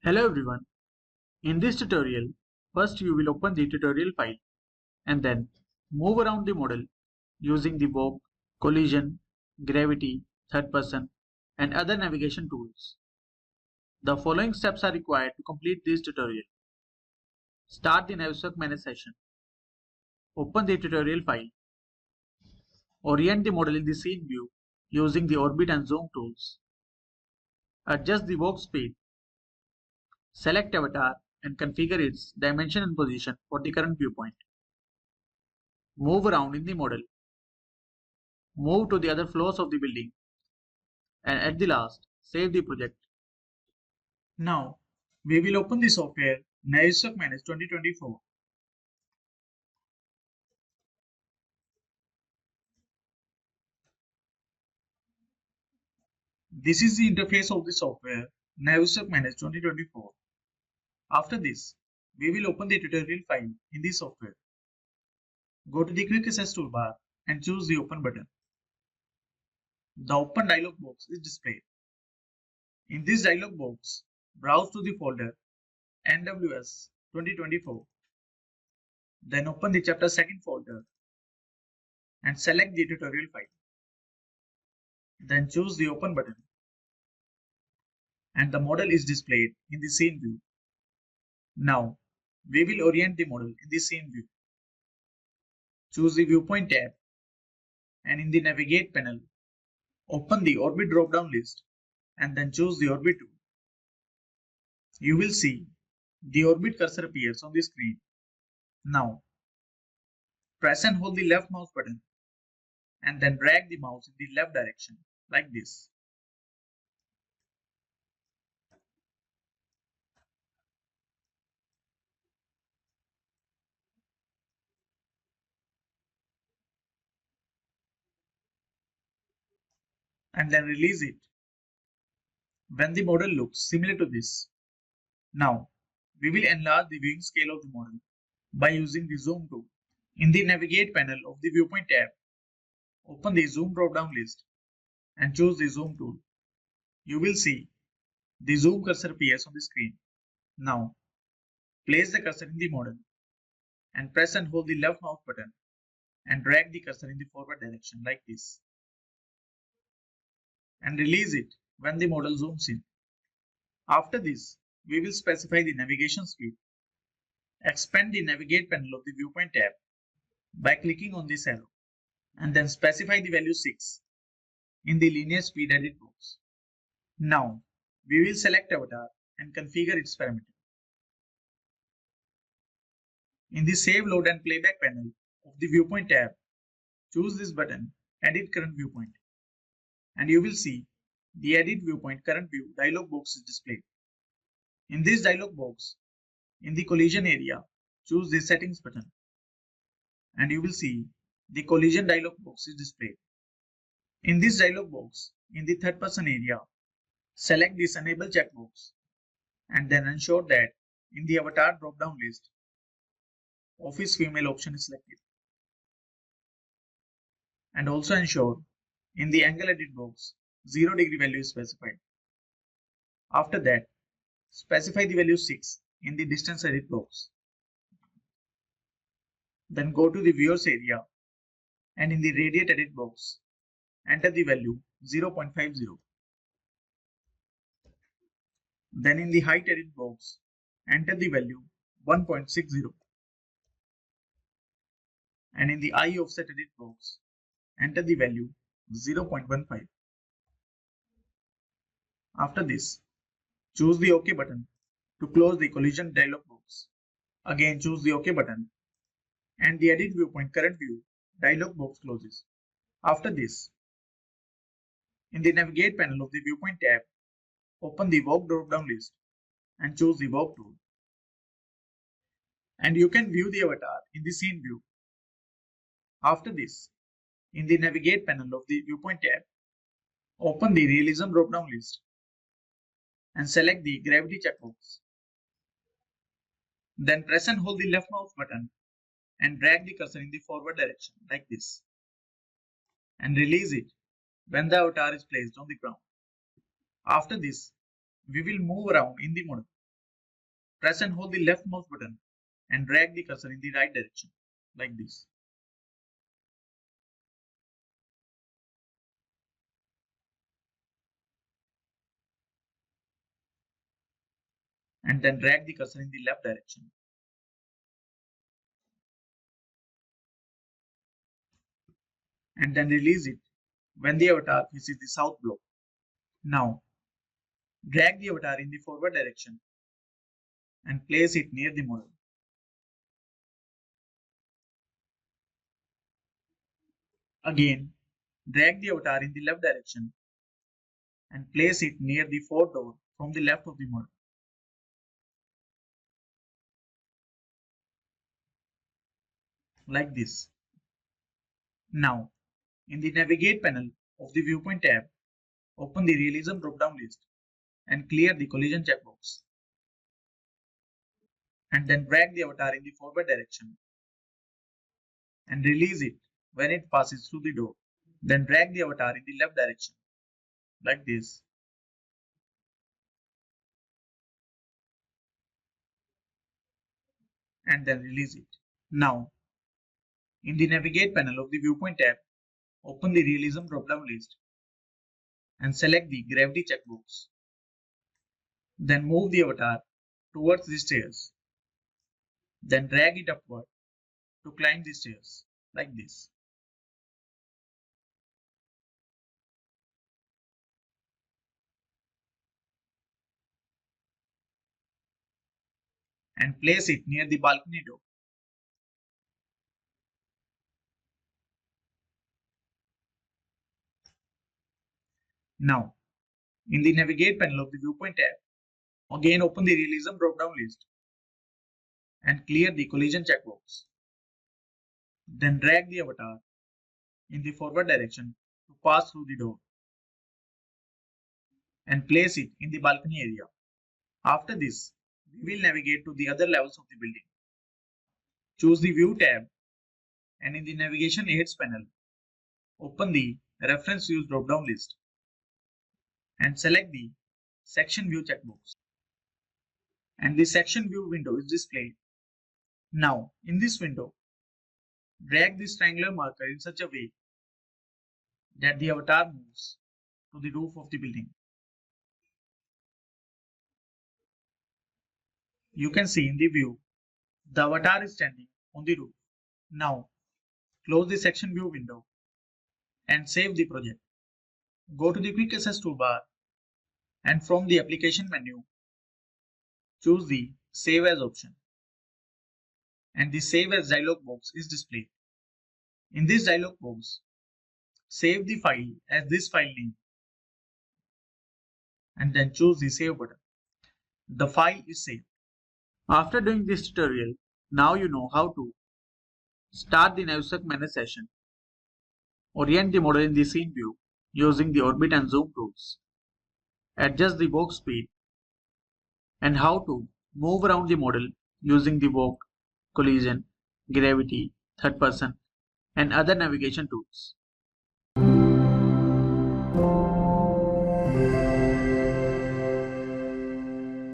Hello everyone. In this tutorial, first you will open the tutorial file and then move around the model using the walk, collision, gravity, third person and other navigation tools. The following steps are required to complete this tutorial. Start the Navisworks Manage session. Open the tutorial file. Orient the model in the scene view using the orbit and zoom tools. Adjust the walk speed. Select avatar and configure its dimension and position for the current viewpoint. Move around in the model. Move to the other floors of the building. And at the last, save the project. Now, we will open the software Navisworks Manage 2024. This is the interface of the software Navisworks Manage 2024. After this, we will open the tutorial file in the software. Go to the Quick Access toolbar and choose the Open button. The Open dialog box is displayed. In this dialog box, browse to the folder NWS 2024. Then open the chapter 2nd folder and select the tutorial file. Then choose the Open button. And the model is displayed in the scene view. Now, we will orient the model in the scene view. Choose the Viewpoint tab and in the Navigate panel, open the Orbit drop-down list and then choose the Orbit tool. You will see the Orbit cursor appears on the screen. Now, press and hold the left mouse button and then drag the mouse in the left direction like this. And then release it when the model looks similar to this. Now, we will enlarge the viewing scale of the model by using the Zoom tool. In the Navigate panel of the Viewpoint tab, open the Zoom drop-down list and choose the Zoom tool. You will see the Zoom cursor appears on the screen. Now, place the cursor in the model and press and hold the left mouse button and drag the cursor in the forward direction like this. And release it when the model zooms in. After this, we will specify the navigation speed. Expand the Navigate panel of the Viewpoint tab by clicking on this arrow and then specify the value 6 in the linear speed edit box. Now, we will select avatar and configure its parameter. In the Save, Load and Playback panel of the Viewpoint tab, choose this button, Edit Current Viewpoint, and you will see the Edit Viewpoint Current View dialog box is displayed. In this dialog box, in the collision area, choose the Settings button, and you will see the collision dialog box is displayed. In this dialog box, in the third person area, select this Enable checkbox and then ensure that in the avatar drop-down list, Office Female option is selected. And also ensure in the Angle Edit box, 0 degree value is specified. After that, specify the value 6 in the Distance Edit box. Then go to the Viewers area and in the Radiate Edit box, enter the value 0.50. Then in the Height Edit box, enter the value 1.60. And in the Eye Offset Edit box, enter the value 0.15. After this, choose the OK button to close the collision dialog box. Again choose the OK button and the Edit Viewpoint Current View dialog box closes. After this, in the Navigate panel of the Viewpoint tab, open the Walk drop-down list and choose the Walk tool. And you can view the avatar in the scene view. After this, in the Navigate panel of the Viewpoint tab, open the Realism drop-down list and select the Gravity checkbox. Then press and hold the left mouse button and drag the cursor in the forward direction like this. And release it when the avatar is placed on the ground. After this, we will move around in the model Press and hold the left mouse button and drag the cursor in the right direction, like this. And then drag the cursor in the left direction. And then release it when the avatar faces the south block. Now, drag the avatar in the forward direction and place it near the model. Again, drag the avatar in the left direction and place it near the fourth door from the left of the model. Like this. Now, in the Navigate panel of the Viewpoint tab, open the Realism drop-down list and clear the collision checkbox. And then drag the avatar in the forward direction and release it when it passes through the door. Then drag the avatar in the left direction, like this. And then release it. Now, in the Navigate panel of the Viewpoint tab, open the Realism drop-down list and select the Gravity checkbox. Then move the avatar towards the stairs. Then drag it upward to climb the stairs, like this. And place it near the balcony door. Now, in the Navigate panel of the Viewpoint tab, again open the Realism drop-down list and clear the collision checkbox. Then drag the avatar in the forward direction to pass through the door and place it in the balcony area. After this, we will navigate to the other levels of the building. Choose the View tab and in the Navigation Aids panel, open the Reference Views drop-down list and select the Section View checkbox. And the Section View window is displayed. Now, in this window, drag this triangular marker in such a way that the avatar moves to the roof of the building. You can see in the view, the avatar is standing on the roof. Now, close the Section View window and save the project. Go to the Quick Access toolbar and from the Application menu, choose the Save As option. And the Save As dialog box is displayed. In this dialog box, save the file as this file name and then choose the Save button. The file is saved. After doing this tutorial, now you know how to start the Navisworks Manage session, orient the model in the scene view using the Orbit and Zoom tools, adjust the walk speed, and how to move around the model using the walk, collision, gravity, third person, and other navigation tools.